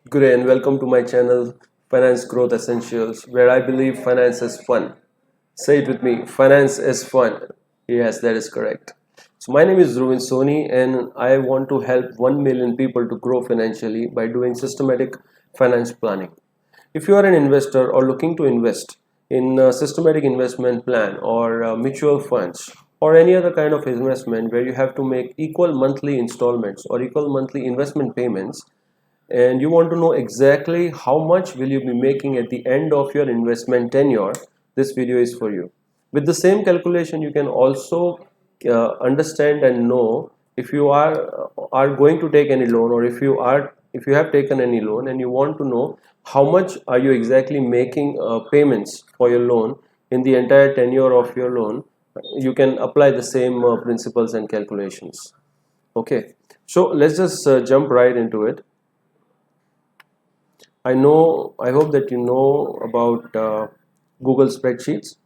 Good day and welcome to my channel Finance Growth Essentials, where I believe finance is fun. Say it with me, finance is fun. Yes, that is correct. So my name is Ruvin Soni and I want to help 1 million people to grow financially by doing systematic finance planning. If you are an investor or looking to invest in a systematic investment plan or mutual funds or any other kind of investment where you have to make equal monthly installments or equal monthly investment payments, and you want to know exactly how much will you be making at the end of your investment tenure, this video is for you. With the same calculation, you can also understand and know if you are going to take any loan, or if you have taken any loan and you want to know how much are you exactly making payments for your loan in the entire tenure of your loan. You can apply the same principles and calculations. Okay, so let's just jump right into it. I hope that you know about Google spreadsheets.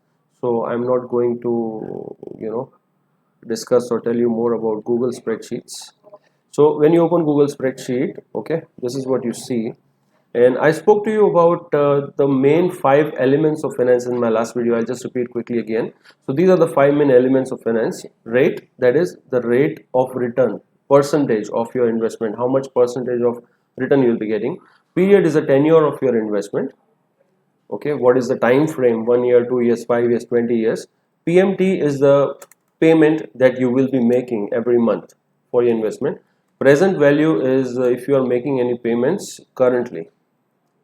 So I'm not going to, discuss or tell you more about Google spreadsheets. So when you open Google spreadsheet, okay, this is what you see. And I spoke to you about the main 5 elements of finance in my last video. I'll just repeat quickly again. So these are the 5 main elements of finance. Rate, that is the rate of return, percentage of your investment, how much percentage of return you'll be getting. Period is the tenure of your investment. Okay, what is the time frame? 1 year, 2 years, 5 years, 20 years. PMT is the payment that you will be making every month for your investment. Present value is if you are making any payments currently,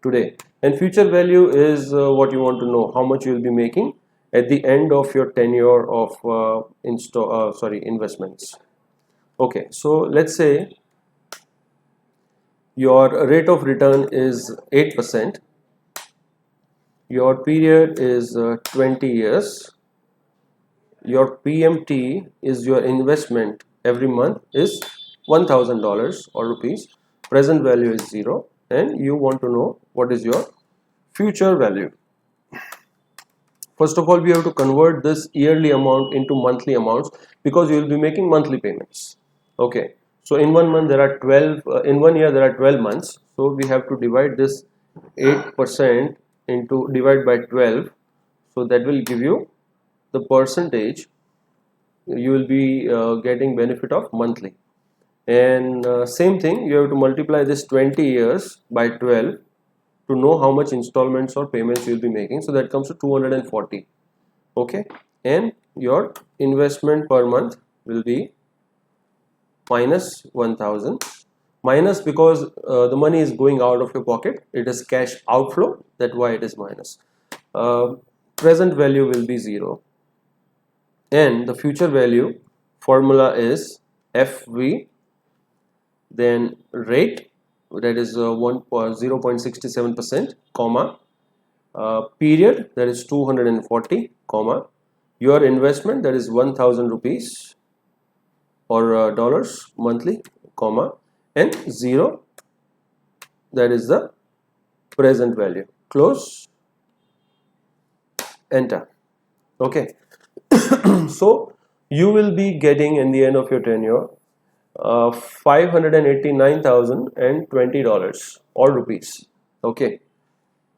today. And future value is what you want to know, how much you will be making at the end of your tenure of investments. Okay, so let's say your rate of return is 8%, your period is 20 years, your PMT is your investment every month is $1,000 or rupees, present value is 0, and you want to know what is your future value. First of all, we have to convert this yearly amount into monthly amounts because you will be making monthly payments. Okay, so in 1 month there are 12, in 1 year there are 12 months, so we have to divide this 8% into divide by 12, so that will give you the percentage you will be getting benefit of monthly. And same thing, you have to multiply this 20 years by 12 to know how much installments or payments you will be making, so that comes to 240. Okay, and your investment per month will be minus 1000, minus because the money is going out of your pocket, it is cash outflow, that's why it is minus. Present value will be 0, and the future value formula is FV, then rate, that is 0.67%, comma, period, that is 240, comma, your investment, that is 1000 rupees or dollars monthly, comma, and 0, that is the present value, close, enter. Okay, so you will be getting in the end of your tenure $589,020 or rupees. Okay,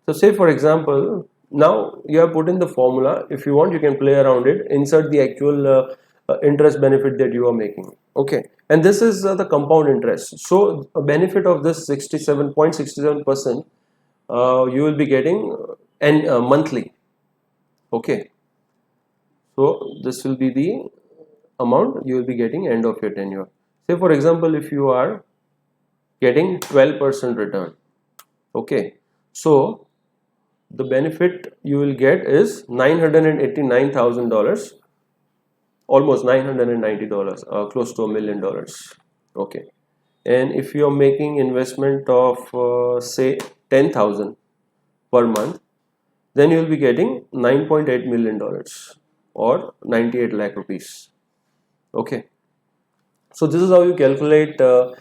so say for example, now you have put in the formula. If you want, you can play around it, insert the actual interest benefit that you are making. Okay, and this is the compound interest. So a benefit of this 67.67%, you will be getting monthly. Okay, so this will be the amount you will be getting end of your tenure. Say for example, if you are getting 12% return, okay, so the benefit you will get is $989,000, almost $990, close to $1,000,000. Okay, and if you are making investment of say 10,000 per month, then you will be getting $9.8 million or 98 lakh rupees. Okay, so this is how you calculate the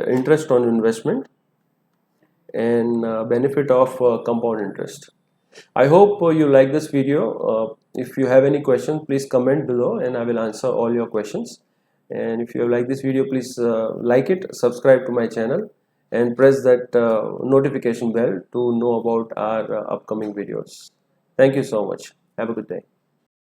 interest on investment and benefit of compound interest. I hope you like this video. If you have any questions, please comment below and I will answer all your questions. And if you have liked this video, please like it, subscribe to my channel, and press that notification bell to know about our upcoming videos. Thank you so much. Have a good day.